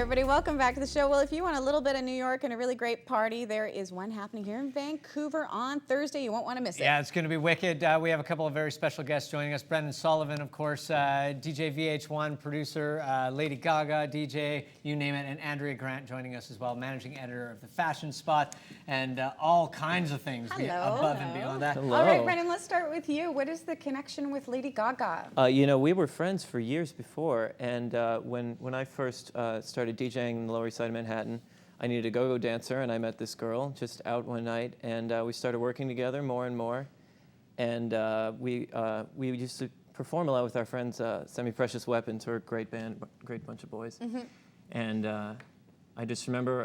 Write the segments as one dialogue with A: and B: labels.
A: everybody. Welcome back to the show. Well, if you want a little bit of New York and a really great party, there is one happening here in Vancouver on Thursday. You won't want to miss it.
B: Yeah, it's going to be wicked. We have a couple of very special guests joining us. Brendan Sullivan, of course, DJ VH1, producer, Lady Gaga, DJ, you name it, and Andrea Grant joining us as well, managing editor of The Fashion Spot, and all kinds of things above and beyond that.
A: Hello. All right, Brendan, let's start with you. What is the connection with Lady Gaga?
C: You know, we were friends for years before, and when I first started DJing in the Lower East Side of Manhattan, I needed a go-go dancer, and I met this girl just out one night, and we started working together more and more, and we used to perform a lot with our friends, Semi-Precious Weapons, who are a great band, great bunch of boys, and I just remember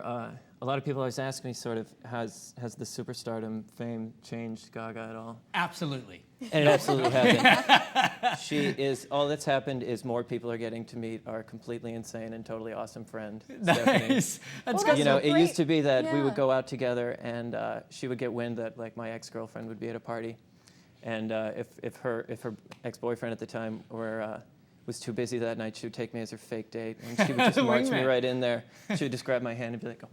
C: a lot of people always ask me, sort of, has the superstardom fame changed Gaga at all?
B: Absolutely.
C: And it absolutely hasn't. She is, all that's happened is more people are getting to meet our completely insane and totally awesome friend, Stephanie.
B: Nice. That's
A: Well,
B: good.
C: You know,
A: so
C: it used
A: great.
C: to be that we
A: Yeah.
C: would go out together and she would get wind that, like, my ex-girlfriend would be at a party. And if her ex-boyfriend at the time was too busy that night, she would take me as her fake date, and she would just march me right in there. She would just grab my hand and be like, oh,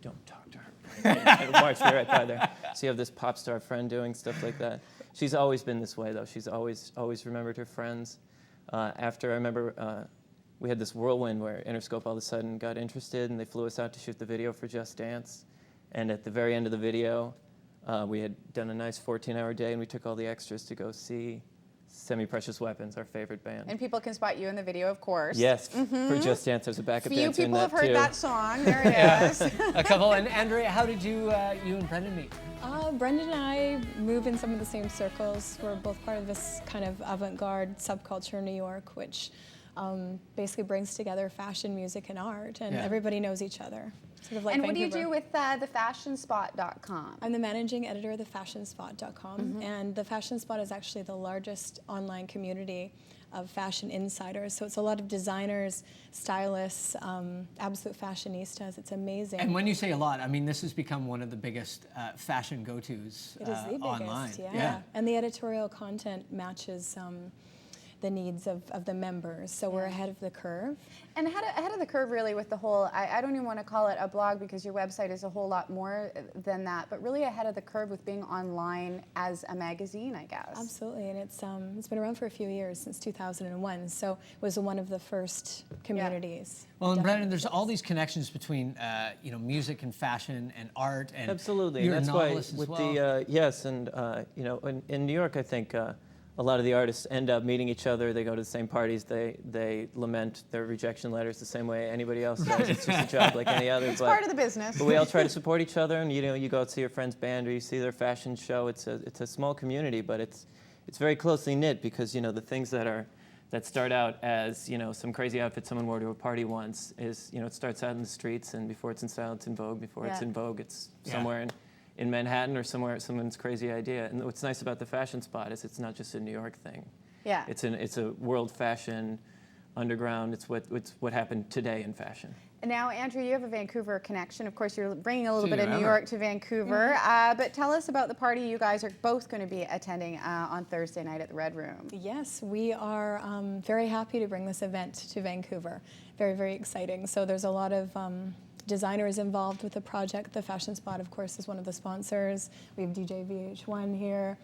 C: don't talk to her. And would march me right by there. So you have this pop star friend doing stuff like that. She's always been this way, though. She's always remembered her friends. After, I remember we had this whirlwind where Interscope all of a sudden got interested, and they flew us out to shoot the video for Just Dance. And at the very end of the video, we had done a nice 14-hour day, and we took all the extras to go see Semi-Precious Weapons, our favorite band.
A: And people can spot you in the video, of course.
C: Yes, for Just Dance, there's a backup
A: Few
C: dancer in
A: people
C: that
A: have heard
C: too.
A: that song. There it is.
B: A couple. And Andrea, how did you and Brendan meet?
D: Brendan and I move in some of the same circles. We're both part of this kind of avant-garde subculture in New York, which basically brings together fashion, music, and art, and everybody knows each other. Sort of like
A: And what
D: Vancouver.
A: do you do with thefashionspot.com?
D: I'm the managing editor of thefashionspot.com, and the Fashion Spot is actually the largest online community of fashion insiders. So it's a lot of designers, stylists, absolute fashionistas. It's amazing.
B: And when you say a lot, I mean, this has become one of the biggest fashion go-tos
D: It is the biggest,
B: online.
D: yeah. And the editorial content matches the needs of the members, so we're ahead of the curve.
A: And ahead of the curve, really, with the whole, I don't even want to call it a blog because your website is a whole lot more than that, but really ahead of the curve with being online as a magazine, I guess.
D: Absolutely, and it's been around for a few years, since 2001, so it was one of the first communities.
B: Well, and Brendan, there's all these connections between you know, music and fashion and art, and
C: Absolutely,
B: you're
C: and that's
B: a
C: why
B: novelist as
C: with
B: well.
C: the yes, and you know, in New York, I think a lot of the artists end up meeting each other. They go to the same parties. They lament their rejection letters the same way anybody else does. It's just a job like any other.
A: It's part of the business.
C: But we all try to support each other, and you know, you go out to see your friend's band or you see their fashion show. It's a small community, but it's very closely knit because, you know, the things that start out as, you know, some crazy outfit someone wore to a party once is, you know, it starts out in the streets, and before it's in style, it's in vogue. Before it's in vogue, it's somewhere in Manhattan or somewhere, someone's crazy idea. And what's nice about the Fashion Spot is it's not just a New York thing.
A: Yeah.
C: It's a world fashion underground. It's what happened today in fashion.
A: And now, Andrew, you have a Vancouver connection. Of course, you're bringing a little bit of New York to Vancouver. But tell us about the party you guys are both going to be attending on Thursday night at the Red Room.
D: Yes, we are very happy to bring this event to Vancouver. Very, very exciting. So there's a lot of designers involved with the project. The Fashion Spot, of course, is one of the sponsors. We have DJ VH1 here,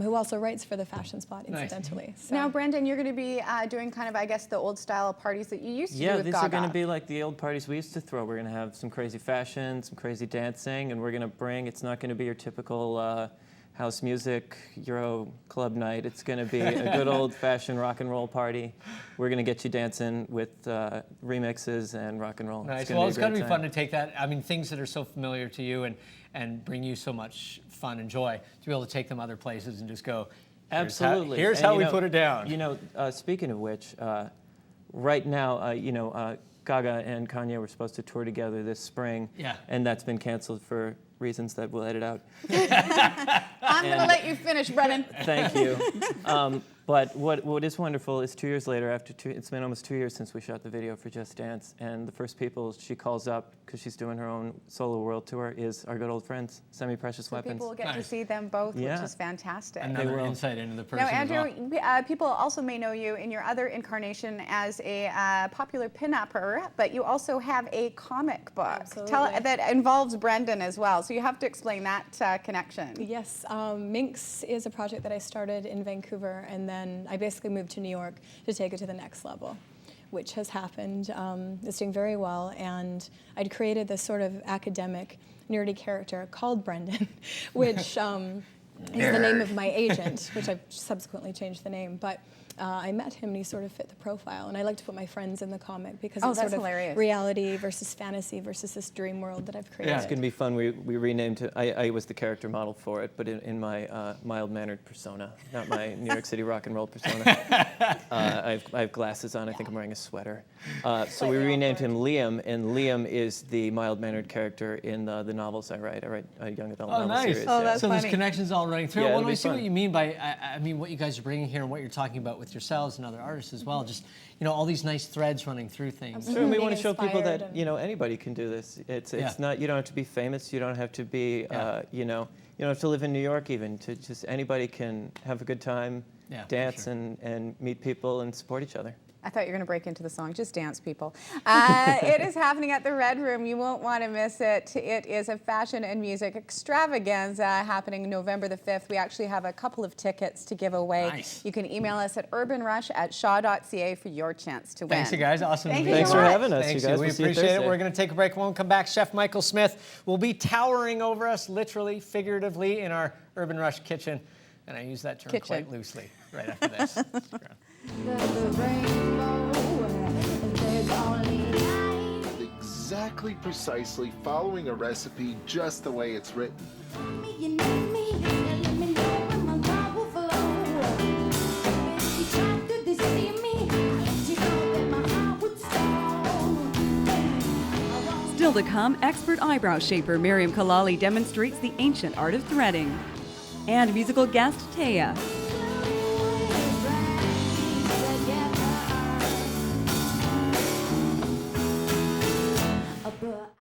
D: who also writes for the Fashion Spot, incidentally.
A: Nice. So. Now, Brendan, you're going to be doing kind of, I guess, the old style parties that you used to do with
C: these
A: GaGa.
C: are going to be like the old parties we used to throw. We're going to have some crazy fashion, some crazy dancing, and we're going to bring, it's not going to be your typical house music, Euro club night. It's going to be a good old-fashioned rock and roll party. We're going to get you dancing with remixes and rock and roll.
B: Nice. Well, it's going to be fun to take that. I mean, things that are so familiar to you and bring you so much fun and joy, to be able to take them other places and just go,
C: absolutely.
B: Here's how we put it down.
C: You know, speaking of which, right now, you know, GaGa and Kanye were supposed to tour together this spring, and that's been canceled for reasons that we'll edit out.
A: I'm going to let you finish, Brennan.
C: Thank you. But what is wonderful is 2 years later, it's been almost 2 years since we shot the video for Just Dance, and the first people she calls up, because she's doing her own solo world tour, is our good old friends, Semi-Precious Weapons.
A: People will get to
B: Nice.
A: see them both,
C: Yeah.
A: which is fantastic.
B: Another
C: will.
B: insight into the person.
A: Now,
B: as well.
A: Andrew, people also may know you in your other incarnation as a popular pin-upper, but you also have a comic book
D: Absolutely.
A: that involves Brendan as well. So you have to explain that connection.
D: Yes, Minx is a project that I started in Vancouver, and then I basically moved to New York to take it to the next level, which has happened. It's doing very well, and I'd created this sort of academic, nerdy character called Brendan, which is the name of my agent, which I've subsequently changed the name. But I met him, and he sort of fit the profile. And I like to put my friends in the comic because it's
A: that's
D: sort of
A: hilarious.
D: reality versus fantasy versus this dream world that I've created.
C: It's going to be fun. We renamed it. I was the character model for it, but in my mild-mannered persona, not my New York City rock and roll persona. I have glasses on. I think I'm wearing a sweater. So we renamed him Liam, and Liam is the mild-mannered character in the novels I write. I write a young adult
B: Oh,
C: novel
B: nice.
C: series.
A: Oh,
C: yeah.
A: that's
B: So there's
A: funny.
B: connections all running through.
C: Yeah,
B: Well,
C: it'll
B: I
C: be
B: see what
C: fun.
B: you mean by, I mean, what you guys are bringing here and what you're talking about with yourselves and other artists as well. Just, all these nice threads running through things.
C: Sure, and we
D: Being
C: want to show people
D: inspired
C: that
D: and-
C: anybody can do this. It's
B: Yeah.
C: not, you don't have to be famous. You don't have to be
B: Yeah.
C: you don't have to live in New York even. To just anybody can have a good time,
B: Yeah, for
C: dance
B: sure.
C: and meet people and support each other.
A: I thought you were going to break into the song. Just dance, people. It is happening at the Red Room. You won't want to miss it. It is a fashion and music extravaganza happening November the 5th. We actually have a couple of tickets to give away.
B: Nice.
A: You can email us at urbanrush@shaw.ca for your chance to win.
B: Thanks, you guys. Awesome
A: Thank
B: to
A: you
B: be
A: so
C: Thanks for
A: much.
C: having us,
B: Thanks,
C: you guys.
B: We
C: We'll see you
B: appreciate it.
C: Thursday.
B: We're going to take a break. When we come back, Chef Michael Smith will be towering over us, literally, figuratively, in our Urban Rush kitchen. And I use that term
A: Kitchen.
B: quite loosely right after this.
E: Exactly, precisely, following a recipe just the way it's written.
F: Still to come, expert eyebrow shaper Miriam Kalali demonstrates the ancient art of threading. And musical guest Taya.